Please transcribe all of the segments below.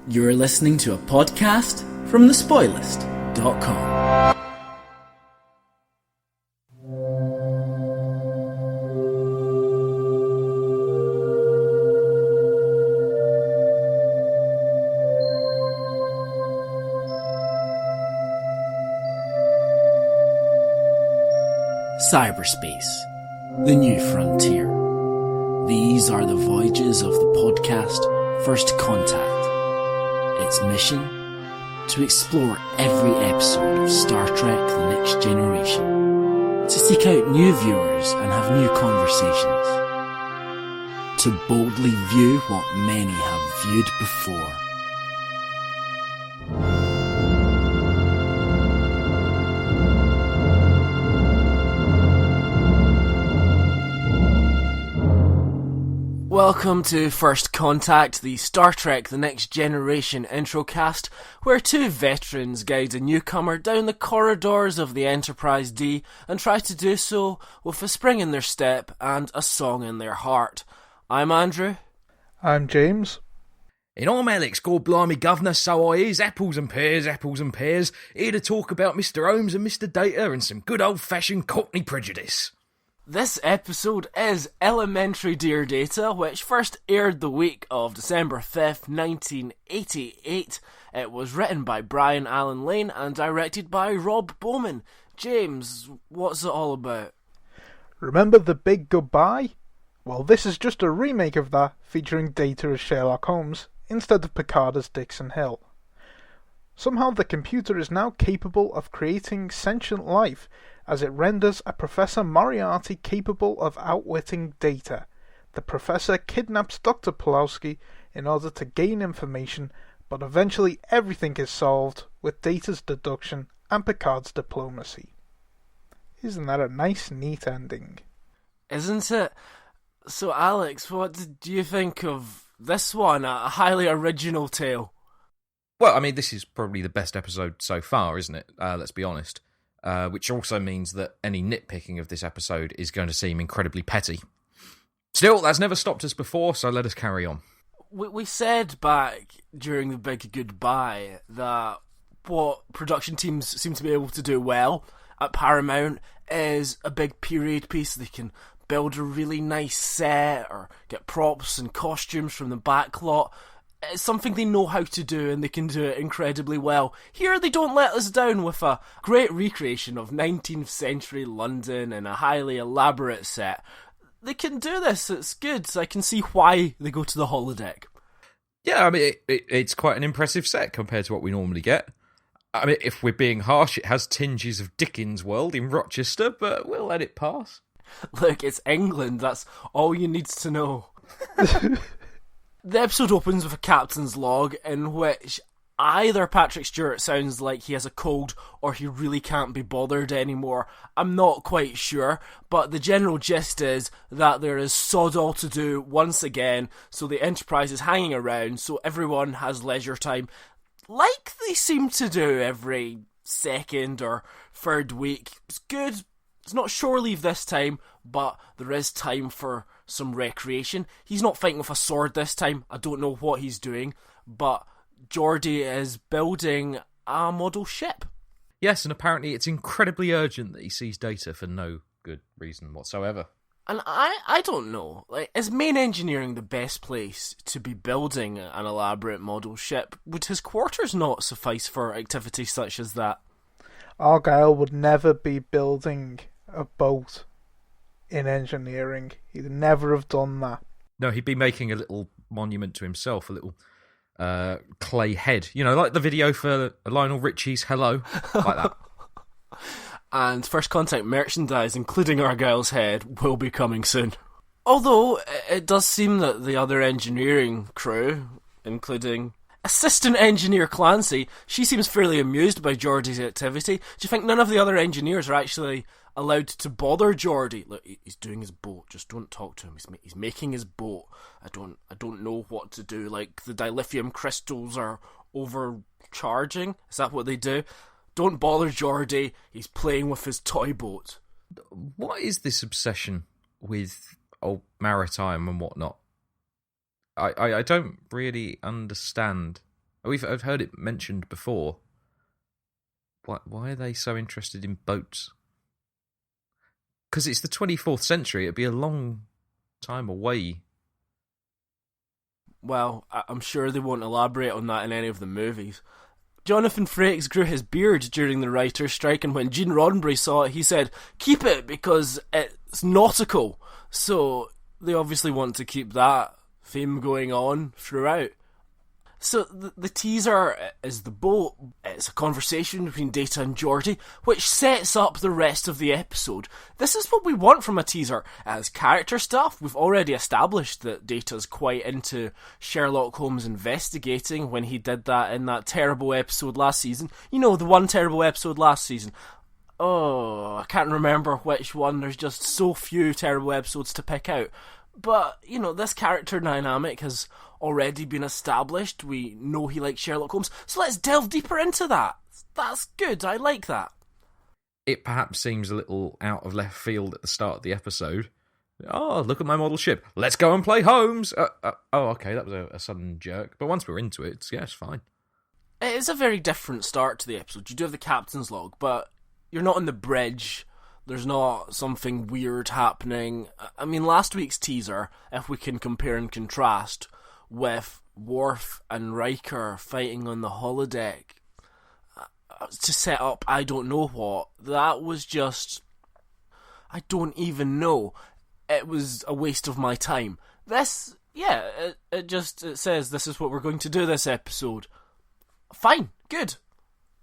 You're listening to a podcast from thespoilist.com. Cyberspace, the new frontier. These are the voyages of the podcast First Contact. Its mission? To explore every episode of Star Trek The Next Generation. To seek out new viewers and have new conversations. To boldly view what many have viewed before. Welcome to First Contact, the Star Trek The Next Generation introcast, where two veterans guide a newcomer down the corridors of the Enterprise D and try to do so with a spring in their step and a song in their heart. I'm Andrew. I'm James. And I'm Alex, God blimey governor, so I is, apples and pears, here to talk about Mr. Holmes and Mr. Data and some good old-fashioned Cockney prejudice. This episode is Elementary Dear Data, which first aired the week of December 5th, 1988. It was written by Brian Allen Lane and directed by Rob Bowman. James, what's it all about? Remember The Big Goodbye? Well, this is just a remake of that, featuring Data as Sherlock Holmes, instead of Picard as Dixon Hill. Somehow the computer is now capable of creating sentient life, as it renders a Professor Moriarty capable of outwitting Data. The Professor kidnaps Dr. Pulowski in order to gain information, but eventually everything is solved with Data's deduction and Picard's diplomacy. Isn't that a nice, neat ending? Isn't it? So Alex, what did you think of this one? A highly original tale. Well, I mean, this is probably the best episode so far, isn't it? Let's be honest. Which also means that any nitpicking of this episode is going to seem incredibly petty. Still, that's never stopped us before, so let us carry on. We said back during the big goodbye that what production teams seem to be able to do well at Paramount is a big period piece. They can build a really nice set or get props and costumes from the backlot. It's something they know how to do, and they can do it incredibly well. Here they don't let us down with a great recreation of 19th century London and a highly elaborate set. They can do this, it's good. I can see why they go to the holodeck. Yeah, I mean, it's quite an impressive set compared to what we normally get. I mean, if we're being harsh, it has tinges of Dickens' World in Rochester, but we'll let it pass. Look, it's England, that's all you need to know. The episode opens with a captain's log in which either Patrick Stewart sounds like he has a cold or he really can't be bothered anymore. I'm not quite sure, but the general gist is that there is sod all to do once again, so the Enterprise is hanging around, so everyone has leisure time, like they seem to do every second or third week. It's good. It's not shore leave this time, but there is time for some recreation. He's not fighting with a sword this time. I don't know what he's doing, but Geordi is building a model ship. Yes, and apparently it's incredibly urgent that he sees Data for no good reason whatsoever. And I don't know, like, is main engineering the best place to be building an elaborate model ship? Would his quarters not suffice for activities such as that? Argyle would never be building a boat in engineering. He'd never have done that. No, he'd be making a little monument to himself, a little clay head. You know, like the video for Lionel Richie's Hello, like that. And First Contact merchandise, including Argyle's head, will be coming soon. Although, it does seem that the other engineering crew, including Assistant Engineer Clancy, she seems fairly amused by Geordi's activity. Do you think none of the other engineers are actually allowed to bother Geordi? Look, he's doing his boat. Just don't talk to him. He's making his boat. I don't know what to do. Like, the dilithium crystals are overcharging. Is that what they do? Don't bother Geordi. He's playing with his toy boat. What is this obsession with maritime and whatnot? I don't really understand. I've heard it mentioned before. Why are they so interested in boats? Because it's the 24th century. It'd be a long time away. Well, I'm sure they won't elaborate on that in any of the movies. Jonathan Frakes grew his beard during the writer's strike, and when Gene Roddenberry saw it, he said, "Keep it because it's nautical." So they obviously want to keep that theme going on throughout. So the teaser is the boat. It's a conversation between Data and Geordi, which sets up the rest of the episode. This is what we want from a teaser. As character stuff, we've already established that Data's quite into Sherlock Holmes investigating when he did that in that terrible episode last season. You know, the one terrible episode last season. Oh, I can't remember which one. There's just so few terrible episodes to pick out. But, you know, this character dynamic has already been established. We know he likes Sherlock Holmes, so let's delve deeper into that. That's good, I like that. It perhaps seems a little out of left field at the start of the episode. Oh, look at my model ship. Let's go and play Holmes. Okay, that was a sudden jerk. But once we're into it, it's fine. It is a very different start to the episode. You do have the captain's log, but you're not on the bridge. There's not something weird happening. I mean, last week's teaser, if we can compare and contrast, with Worf and Riker fighting on the holodeck to set up I don't know what, that was just... I don't even know. It was a waste of my time. This, yeah, it says this is what we're going to do this episode. Fine, good.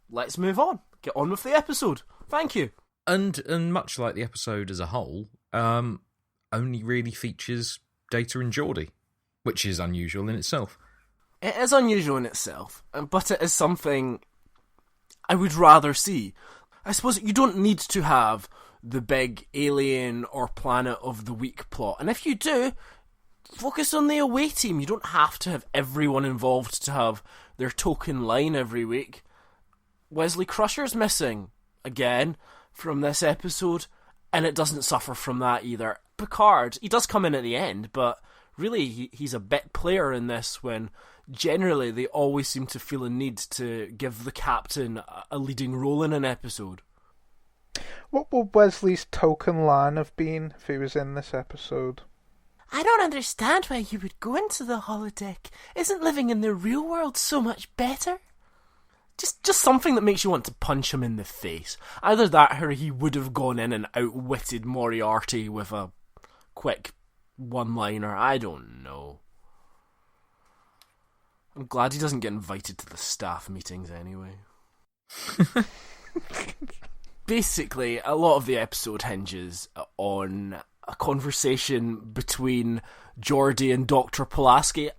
Let's move on. Get on with the episode. Thank you. And much like the episode as a whole, only really features Data and Geordi, which is unusual in itself. It is unusual in itself, but it is something I would rather see. I suppose you don't need to have the big alien or planet of the week plot, and if you do, focus on the away team. You don't have to have everyone involved to have their token line every week. Wesley Crusher's missing, again, from this episode, and it doesn't suffer from that either. Picard, he does come in at the end, but really he's a bit player in this when generally they always seem to feel a need to give the captain a leading role in an episode. What would Wesley's token line have been if he was in this episode? I don't understand why you would go into the holodeck. Isn't living in the real world so much better? Just something that makes you want to punch him in the face. Either that or he would have gone in and outwitted Moriarty with a quick one-liner. I don't know. I'm glad he doesn't get invited to the staff meetings anyway. Basically, a lot of the episode hinges on a conversation between Geordi and Dr. Pulaski.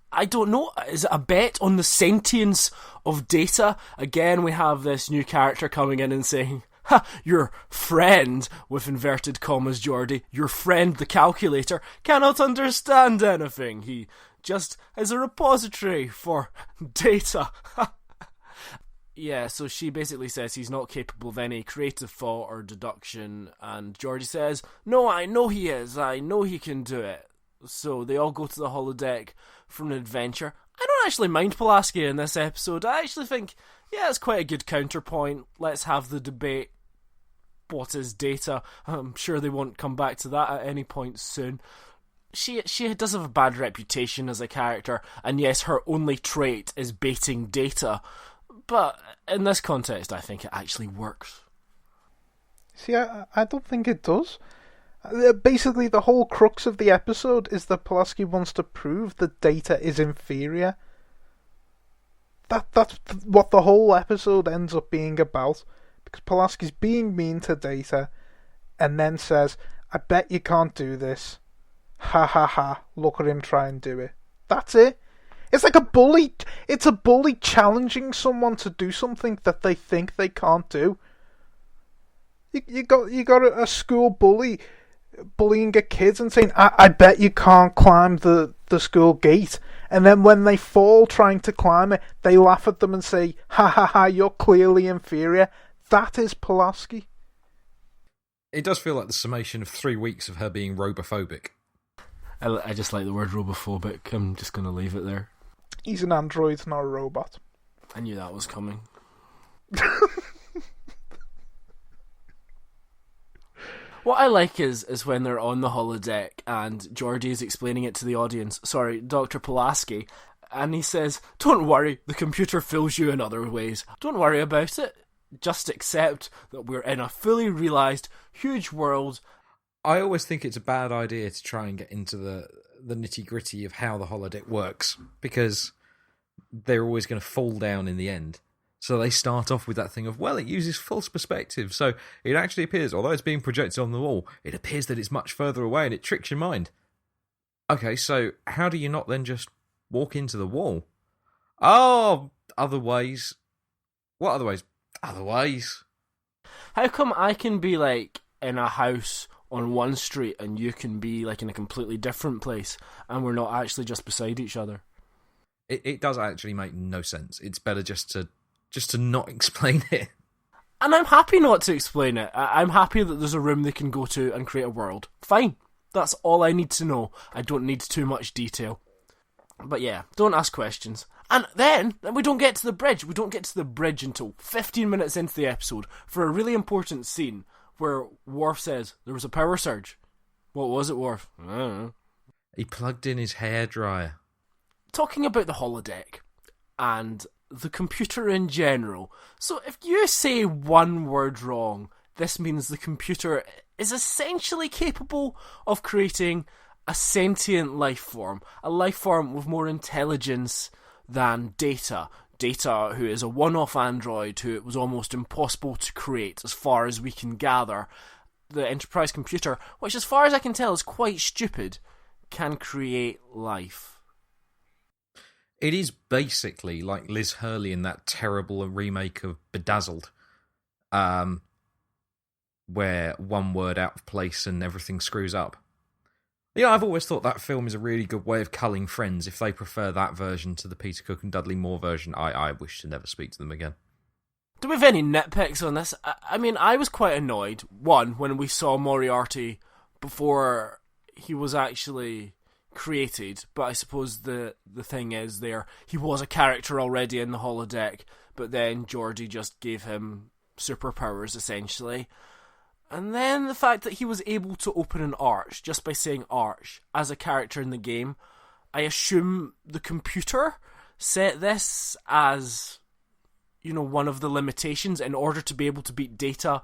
I don't know, is it a bet on the sentience of Data? Again, we have this new character coming in and saying, "Ha, your friend," with inverted commas, Geordi, "your friend the calculator cannot understand anything. He just is a repository for data." Yeah, so she basically says he's not capable of any creative thought or deduction, and Geordi says, "No, I know he is. I know he can do it." So they all go to the holodeck for an adventure. I don't actually mind Pulaski in this episode. I actually think, yeah, it's quite a good counterpoint. Let's have the debate. What is Data? I'm sure they won't come back to that at any point soon. She does have a bad reputation as a character, and yes, her only trait is baiting Data. But in this context, I think it actually works. See, I don't think it does. Basically, the whole crux of the episode is that Pulaski wants to prove that Data is inferior. That's what the whole episode ends up being about. Because Pulaski's being mean to Data, and then says, "I bet you can't do this. Ha ha ha, look at him try and do it." That's it. It's like a bully. It's a bully challenging someone to do something that they think they can't do. You got a school bully bullying a kid and saying, I bet you can't climb the school gate. And then when they fall trying to climb it, they laugh at them and say, "Ha ha ha, you're clearly inferior." That is Pulaski. It does feel like the summation of 3 weeks of her being robophobic. I just like the word robophobic. I'm just going to leave it there. He's an android, not a robot. I knew that was coming. What I like is when they're on the holodeck and Geordi is explaining it to the audience. Sorry, Dr. Pulaski. And he says, "Don't worry, the computer fools you in other ways. Don't worry about it. Just accept that we're in a fully realised, huge world." I always think it's a bad idea to try and get into the nitty-gritty of how the holodeck works, because they're always going to fall down in the end. So they start off with that thing of, well, it uses false perspective, so it actually appears, although it's being projected on the wall, it appears that it's much further away and it tricks your mind. Okay, so how do you not then just walk into the wall? Oh, other ways. What other ways? Other ways. How come I can be, like, in a house on one street and you can be, like, in a completely different place and we're not actually just beside each other? It does actually make no sense. It's better just to not explain it. And I'm happy not to explain it. I'm happy that there's a room they can go to and create a world. Fine. That's all I need to know. I don't need too much detail. But yeah, don't ask questions. And then we don't get to the bridge. We don't get to the bridge until 15 minutes into the episode for a really important scene where Worf says there was a power surge. What was it, Worf? I don't know. He plugged in his hairdryer. Talking about the holodeck and the computer in general. So if you say one word wrong, this means the computer is essentially capable of creating a sentient life form. A life form with more intelligence than Data. Data, who is a one-off android who it was almost impossible to create as far as we can gather. The Enterprise computer, which as far as I can tell is quite stupid, can create life. It is basically like Liz Hurley in that terrible remake of Bedazzled, where one word out of place and everything screws up. Yeah, I've always thought that film is a really good way of culling friends. If they prefer that version to the Peter Cook and Dudley Moore version, I wish to never speak to them again. Do we have any nitpicks on this? I mean, I was quite annoyed, one, when we saw Moriarty before he was actually created, but I suppose the thing is he was a character already in the holodeck, but then Geordi just gave him superpowers essentially. And then the fact that he was able to open an arch just by saying arch as a character in the game. I assume the computer set this as, one of the limitations. In order to be able to beat Data,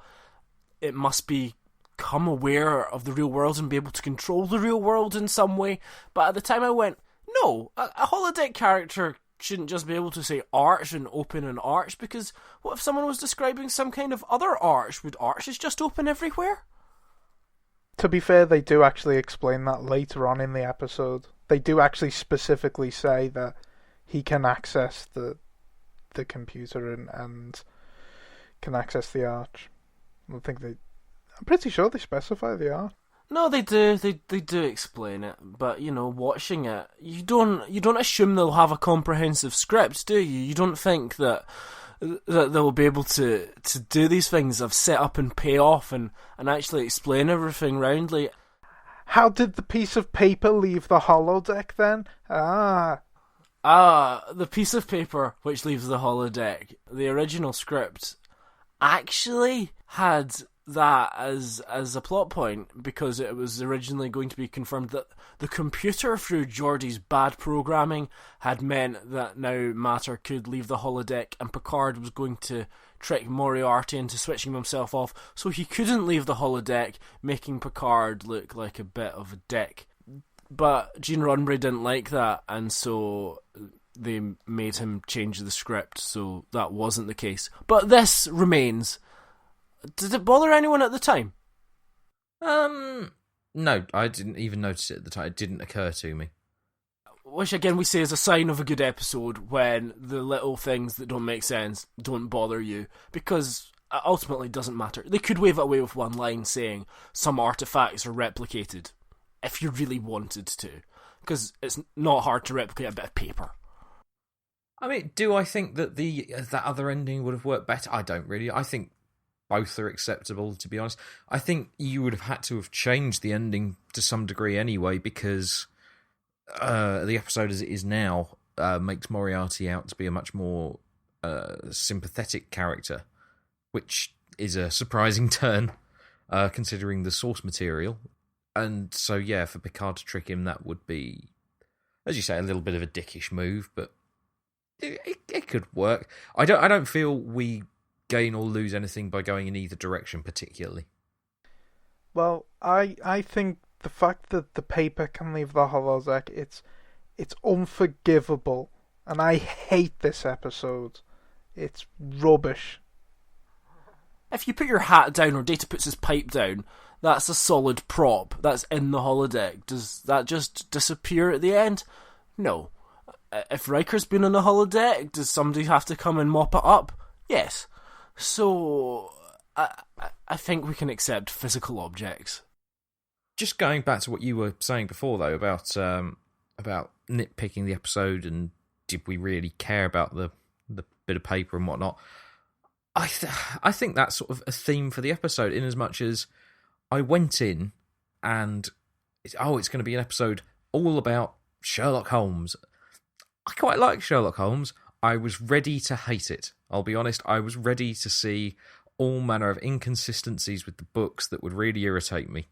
it must become aware of the real world and be able to control the real world in some way. But at the time I went, no, a holodeck character shouldn't just be able to say arch and open an arch, because what if someone was describing some kind of other arch? Would arches just open everywhere? To be fair, they do actually explain that later on in the episode. They do actually specifically say that he can access the computer and can access the arch. I'm pretty sure they specify the arch. No, they do. They do explain it, but watching it, you don't assume they'll have a comprehensive script, do you? You don't think that they'll be able to do these things of set up and pay off and actually explain everything roundly. How did the piece of paper leave the holodeck then? The piece of paper which leaves the holodeck. The original script actually had that as a plot point, because it was originally going to be confirmed that the computer, through Geordi's bad programming, had meant that now matter could leave the holodeck, and Picard was going to trick Moriarty into switching himself off so he couldn't leave the holodeck, making Picard look like a bit of a dick. But Gene Roddenberry didn't like that, and so they made him change the script, so that wasn't the case. But this remains. Did it bother anyone at the time? No, I didn't even notice it at the time. It didn't occur to me. Which again we say is a sign of a good episode, when the little things that don't make sense don't bother you, because ultimately it doesn't matter. They could wave it away with one line saying some artifacts are replicated, if you really wanted to, because it's not hard to replicate a bit of paper. I mean, do I think that that other ending would have worked better? I don't really. I think both are acceptable, to be honest. I think you would have had to have changed the ending to some degree anyway, because the episode as it is now makes Moriarty out to be a much more sympathetic character, which is a surprising turn, considering the source material. And so, yeah, for Picard to trick him, that would be, as you say, a little bit of a dickish move, but it could work. I don't feel we gain or lose anything by going in either direction particularly. Well, I think the fact that the paper can leave the holodeck, it's unforgivable, and I hate this episode. It's rubbish. If you put your hat down or Data puts his pipe down, that's a solid prop. That's in the holodeck. Does that just disappear at the end? No. If Riker's been in the holodeck, does somebody have to come and mop it up? Yes. So, I think we can accept physical objects. Just going back to what you were saying before, though, about nitpicking the episode and did we really care about the bit of paper and whatnot, I think that's sort of a theme for the episode, in as much as I went in and it's going to be an episode all about Sherlock Holmes. I quite like Sherlock Holmes. I was ready to hate it. I'll be honest, I was ready to see all manner of inconsistencies with the books that would really irritate me.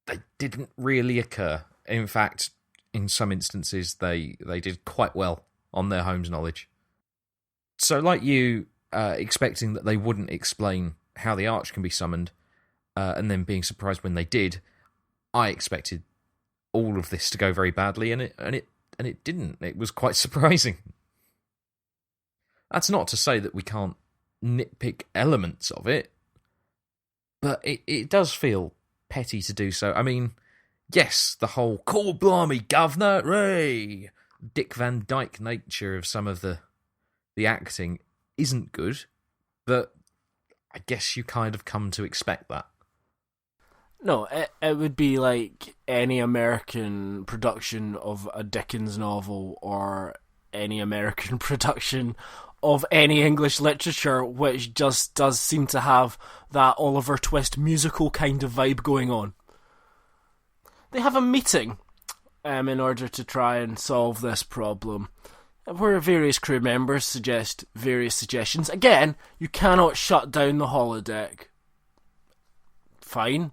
They didn't really occur. In fact, in some instances, they did quite well on their Holmes knowledge. So, like you, expecting that they wouldn't explain how the Arch can be summoned, and then being surprised when they did, I expected all of this to go very badly, and it didn't. It was quite surprising. That's not to say that we can't nitpick elements of it, but it does feel petty to do so. I mean, yes, the whole "Call blimey, governor, Ray" Dick Van Dyke nature of some of the acting isn't good, but I guess you kind of come to expect that. No, it would be like any American production of a Dickens novel or any American production of any English literature, which just does seem to have that Oliver Twist musical kind of vibe going on. They have a meeting in order to try and solve this problem, where various crew members suggest various suggestions. Again, you cannot shut down the holodeck. Fine.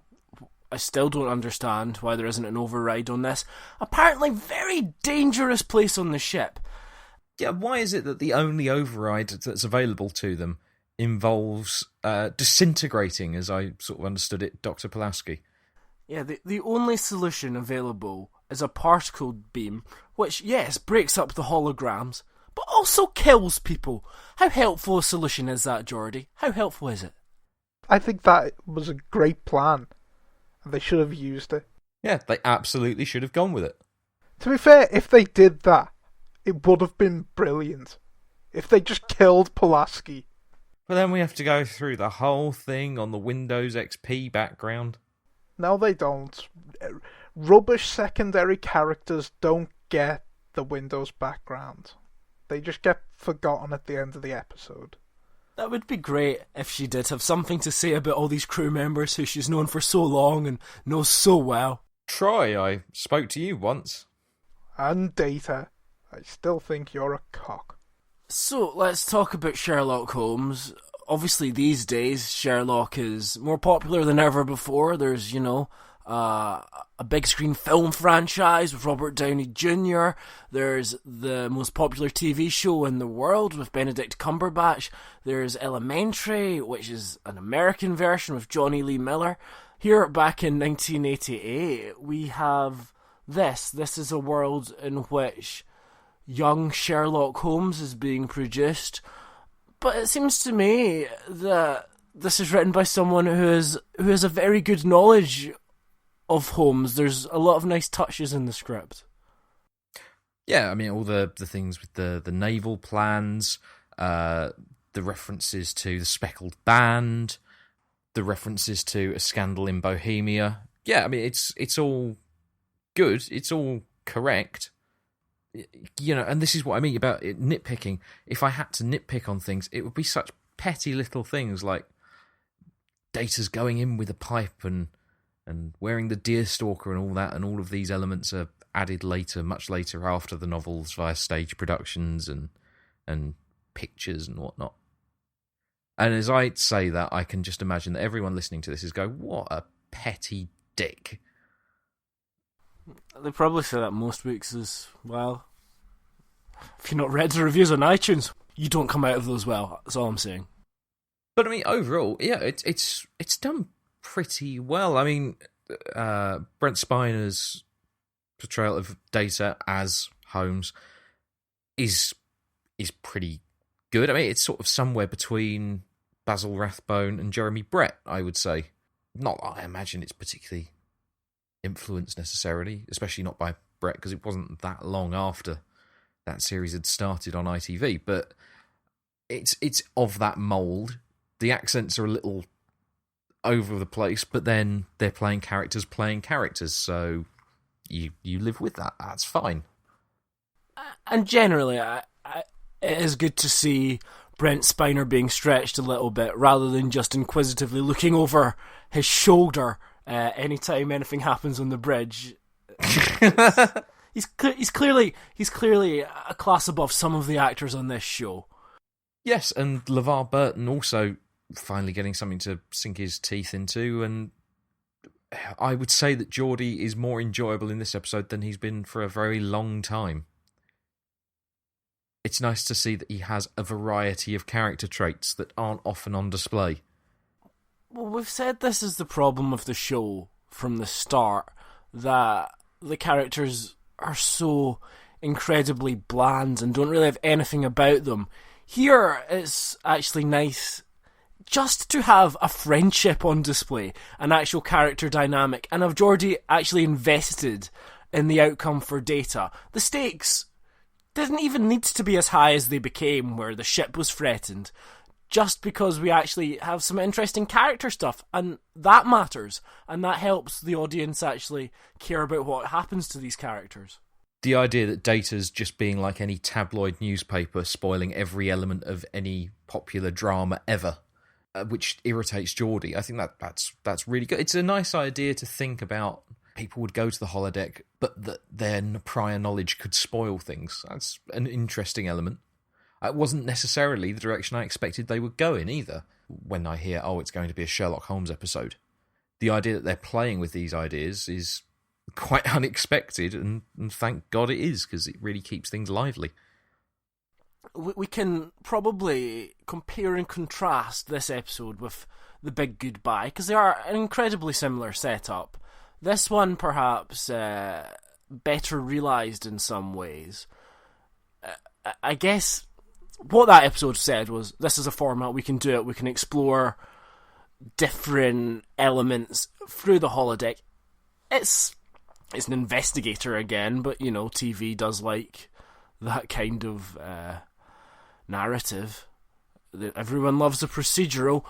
I still don't understand why there isn't an override on this apparently very dangerous place on the ship. Yeah, why is it that the only override that's available to them involves disintegrating, as I sort of understood it, Dr. Pulaski? Yeah, the only solution available is a particle beam, which, yes, breaks up the holograms, but also kills people. How helpful a solution is that, Geordi? How helpful is it? I think that was a great plan, and they should have used it. Yeah, they absolutely should have gone with it. To be fair, if they did that, it would have been brilliant. If they just killed Pulaski. But then we have to go through the whole thing on the Windows XP background. No, they don't. Rubbish secondary characters don't get the Windows background. They just get forgotten at the end of the episode. That would be great if she did have something to say about all these crew members who she's known for so long and knows so well. Troy, I spoke to you once. And Data. I still think you're a cock. So, let's talk about Sherlock Holmes. Obviously, these days, Sherlock is more popular than ever before. There's, a big screen film franchise with Robert Downey Jr. There's the most popular TV show in the world with Benedict Cumberbatch. There's Elementary, which is an American version with Johnny Lee Miller. Here, back in 1988, we have this. This is a world in which young Sherlock Holmes is being produced. But it seems to me that this is written by someone who has a very good knowledge of Holmes. There's a lot of nice touches in the script. Yeah, I mean, all the things with the naval plans, the references to the Speckled Band, the references to a scandal in Bohemia. Yeah, I mean, it's all good. It's all correct. And this is what I mean about it, nitpicking. If I had to nitpick on things, it would be such petty little things like Data's going in with a pipe and wearing the deerstalker and all that, and all of these elements are added later, much later after the novels via stage productions and pictures and whatnot. And as I say that, I can just imagine that everyone listening to this is going, what a petty dick. They probably say that most weeks as well. If you've not read the reviews on iTunes, you don't come out of those well. That's all I'm saying. But I mean, overall, yeah, it's done pretty well. I mean, Brent Spiner's portrayal of Data as Holmes is pretty good. I mean, it's sort of somewhere between Basil Rathbone and Jeremy Brett, I would say. Not that I imagine it's particularly influenced necessarily, especially not by Brett, because it wasn't that long after that series had started on ITV, but it's of that mould. The accents are a little over the place, but then they're playing characters, so you live with that. That's fine. And generally, it is good to see Brent Spiner being stretched a little bit, rather than just inquisitively looking over his shoulder anytime anything happens on the bridge. He's clearly a class above some of the actors on this show. Yes, and LeVar Burton also finally getting something to sink his teeth into, and I would say that Geordi is more enjoyable in this episode than he's been for a very long time. It's nice to see that he has a variety of character traits that aren't often on display. Well, we've said this is the problem of the show from the start, that the characters are so incredibly bland and don't really have anything about them. Here, it's actually nice just to have a friendship on display, an actual character dynamic, and have Geordi actually invested in the outcome for Data. The stakes didn't even need to be as high as they became, where the ship was threatened, just because we actually have some interesting character stuff, and that matters, and that helps the audience actually care about what happens to these characters. The idea that Data's just being like any tabloid newspaper, spoiling every element of any popular drama ever, which irritates Geordi, I think that's really good. It's a nice idea to think about. People would go to the holodeck, but that their prior knowledge could spoil things. That's an interesting element. It wasn't necessarily the direction I expected they would go in either. When I hear, it's going to be a Sherlock Holmes episode, the idea that they're playing with these ideas is quite unexpected, and thank God it is, because it really keeps things lively. We can probably compare and contrast this episode with The Big Goodbye, because they are an incredibly similar setup. This one, perhaps, better realised in some ways. I guess what that episode said was, this is a format, we can do it, we can explore different elements through the holodeck. It's an investigator again, but, TV does like that kind of narrative. Everyone loves a procedural.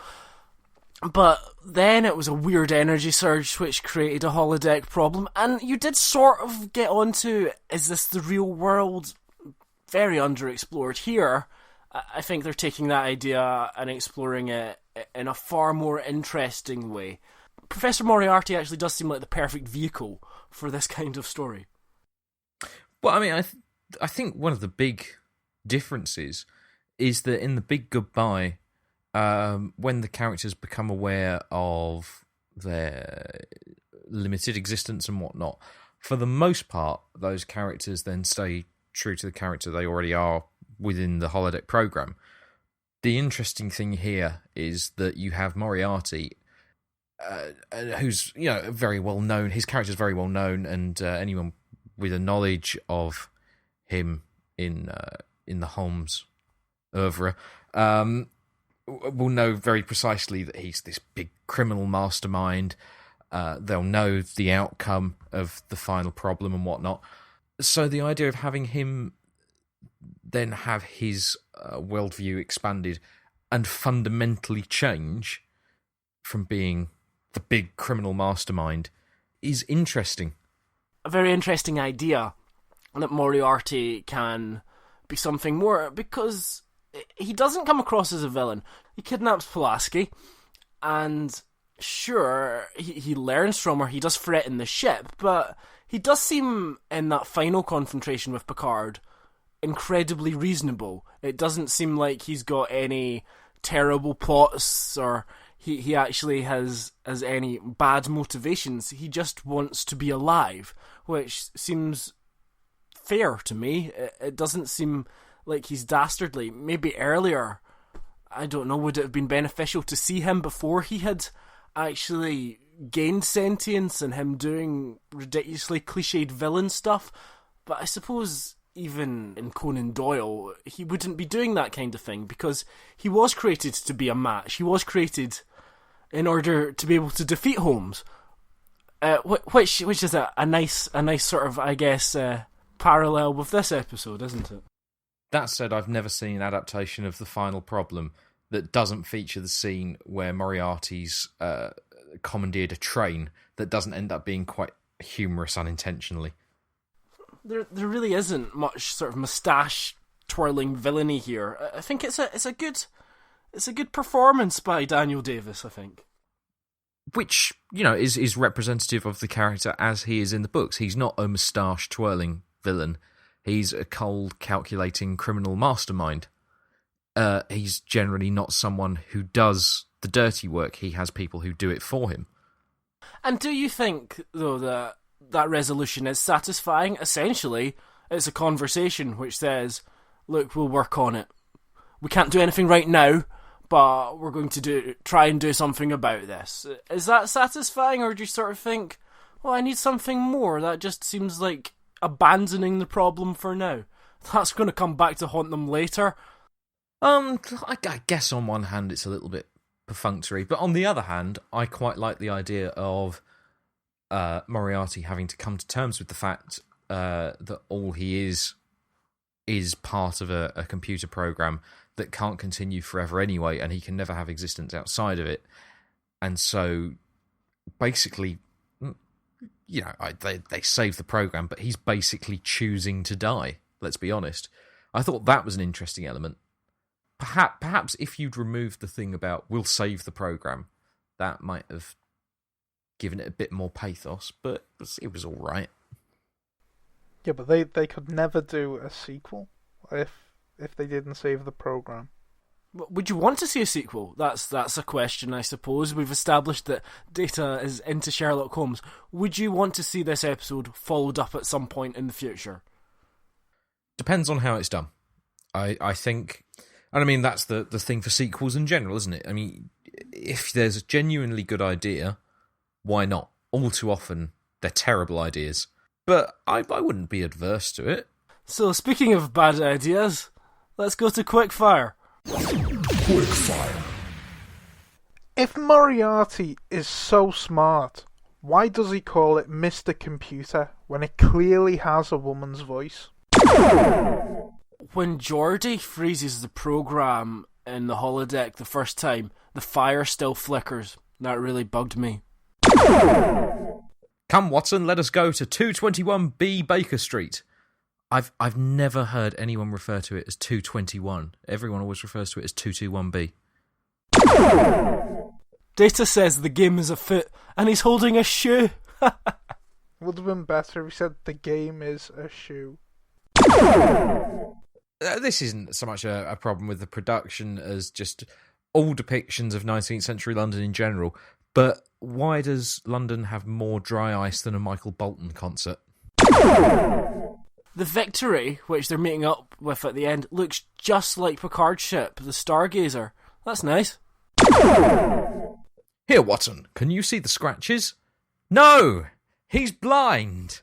But then it was a weird energy surge which created a holodeck problem, and you did sort of get onto, is this the real world? Very underexplored. Here, I think they're taking that idea and exploring it in a far more interesting way. Professor Moriarty actually does seem like the perfect vehicle for this kind of story. Well, I mean, I think one of the big differences is that in The Big Goodbye, when the characters become aware of their limited existence and whatnot, for the most part, those characters then stay true to the character they already are within the holodeck program. The interesting thing here is that you have Moriarty, who's very well known. His character's very well known, and anyone with a knowledge of him in the Holmes oeuvre will know very precisely that he's this big criminal mastermind. They'll know the outcome of the final problem and whatnot. So the idea of having him then have his worldview expanded and fundamentally change from being the big criminal mastermind is interesting. A very interesting idea that Moriarty can be something more, because he doesn't come across as a villain. He kidnaps Pulaski, and sure, he learns from her, he does threaten the ship, but He does seem, in that final confrontation with Picard, incredibly reasonable. It doesn't seem like he's got any terrible plots or he actually has any bad motivations. He just wants to be alive, which seems fair to me. It doesn't seem like he's dastardly. Maybe earlier, I don't know, would it have been beneficial to see him before he had actually gained sentience and him doing ridiculously cliched villain stuff? But I suppose even in Conan Doyle, he wouldn't be doing that kind of thing because he was created to be a match. He was created in order to be able to defeat Holmes, which is a nice sort of, I guess, parallel with this episode, isn't it? That said, I've never seen an adaptation of The Final Problem that doesn't feature the scene where Moriarty's commandeered a train that doesn't end up being quite humorous unintentionally. There really isn't much sort of moustache twirling villainy here. I think it's a good performance by Daniel Davis, I think. Which, is representative of the character as he is in the books. He's not a moustache twirling villain. He's a cold, calculating criminal mastermind. He's generally not someone who does the dirty work. He has people who do it for him. And do you think, though, that resolution is satisfying? Essentially, it's a conversation which says, look, we'll work on it. We can't do anything right now, but we're going to try and do something about this. Is that satisfying, or do you sort of think, well, I need something more? That just seems like abandoning the problem for now. That's going to come back to haunt them later. I guess on one hand it's a little bit perfunctory, but on the other hand, I quite like the idea of Moriarty having to come to terms with the fact that all he is part of a computer program that can't continue forever anyway, and he can never have existence outside of it. And so, basically, they save the program, but he's basically choosing to die, let's be honest. I thought that was an interesting element. Perhaps if you'd removed the thing about we'll save the program, that might have given it a bit more pathos, but it was all right. Yeah, but they could never do a sequel if they didn't save the program. Would you want to see a sequel? That's a question, I suppose. We've established that Data is into Sherlock Holmes. Would you want to see this episode followed up at some point in the future? Depends on how it's done. I think... And I mean, that's the thing for sequels in general, isn't it? I mean, if there's a genuinely good idea, why not? All too often, they're terrible ideas. But I wouldn't be adverse to it. So, speaking of bad ideas, let's go to Quickfire. Quickfire. If Moriarty is so smart, why does he call it Mr. Computer when it clearly has a woman's voice? When Geordi freezes the program in the holodeck the first time, the fire still flickers. That really bugged me. Come, Watson, let us go to 221B Baker Street. I've never heard anyone refer to it as 221. Everyone always refers to it as 221B. Data says the game is afoot, and he's holding a shoe. Would have been better if he said the game is a shoe. This isn't so much a problem with the production as just all depictions of 19th century London in general, but why does London have more dry ice than a Michael Bolton concert? The Victory, which they're meeting up with at the end, looks just like Picard's ship, the Stargazer. That's nice. Here, Watson, can you see the scratches? No! He's blind!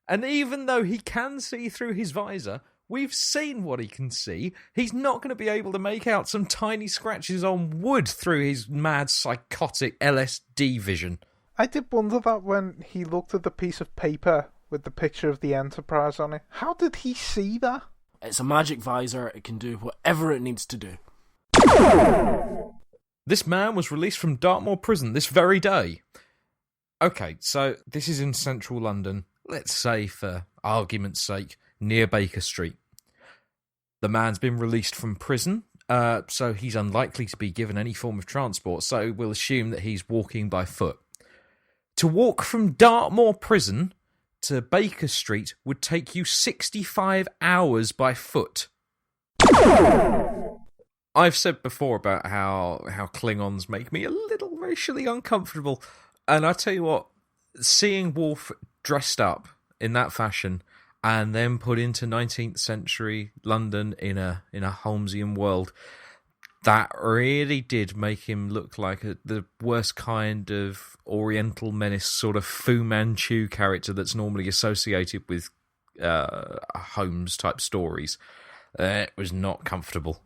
And even though he can see through his visor, we've seen what he can see. He's not going to be able to make out some tiny scratches on wood through his mad, psychotic LSD vision. I did wonder that when he looked at the piece of paper with the picture of the Enterprise on it. How did he see that? It's a magic visor. It can do whatever it needs to do. This man was released from Dartmoor prison this very day. Okay, so this is in central London. Let's say, for argument's sake, near Baker Street. The man's been released from prison, so he's unlikely to be given any form of transport, so we'll assume that he's walking by foot. To walk from Dartmoor prison to Baker Street would take you 65 hours by foot. I've said before about how Klingons make me a little racially uncomfortable. And I tell you what, seeing Worf dressed up in that fashion and then put into 19th century London in a Holmesian world, that really did make him look like the worst kind of Oriental Menace sort of Fu Manchu character that's normally associated with Holmes-type stories. It was not comfortable.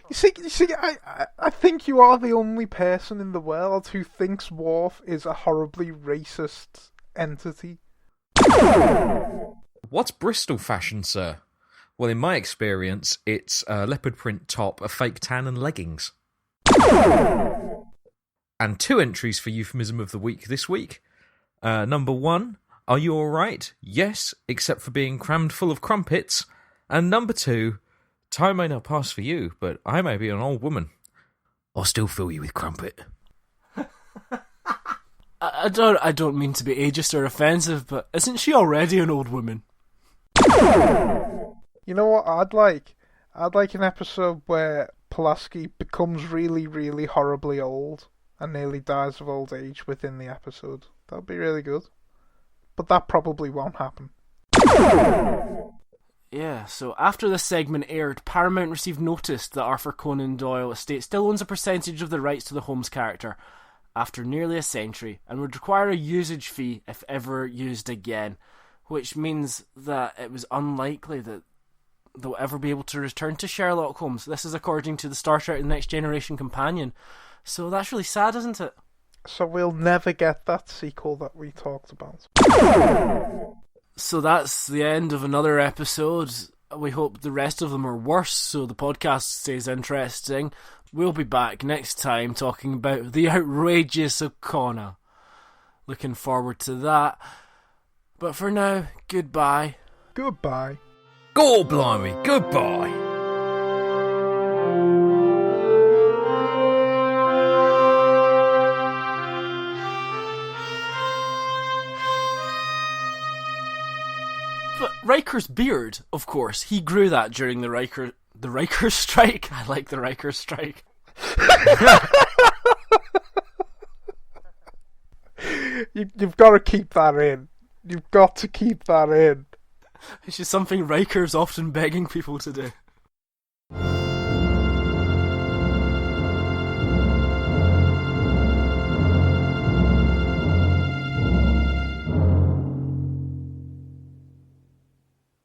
You see, I think you are the only person in the world who thinks Worf is a horribly racist entity. What's Bristol fashion, sir? Well, in my experience, it's a leopard print top, a fake tan, and leggings. And 2 entries for Euphemism of the Week this week. Number 1, are you alright? Yes, except for being crammed full of crumpets. And number 2, time may not pass for you, but I may be an old woman. I'll still fill you with crumpet. I don't mean to be ageist or offensive, but isn't she already an old woman? You know what I'd like? I'd like an episode where Pulaski becomes really, really horribly old and nearly dies of old age within the episode. That'd be really good. But that probably won't happen. Yeah, so after this segment aired, Paramount received notice that Arthur Conan Doyle estate still owns a percentage of the rights to the Holmes character after nearly a century and would require a usage fee if ever used again, which means that it was unlikely that they'll ever be able to return to Sherlock Holmes. This is according to the Star Trek The Next Generation companion. So that's really sad, isn't it? So we'll never get that sequel that we talked about. So that's the end of another episode. We hope the rest of them are worse, so the podcast stays interesting. We'll be back next time talking about the outrageous O'Connor. Looking forward to that. But for now, goodbye. Goodbye. Gore blimey, goodbye. But Riker's beard, of course, he grew that during the Riker strike. I like the Riker strike. You've got to keep that in. You've got to keep that in. It's just something Riker's often begging people to do.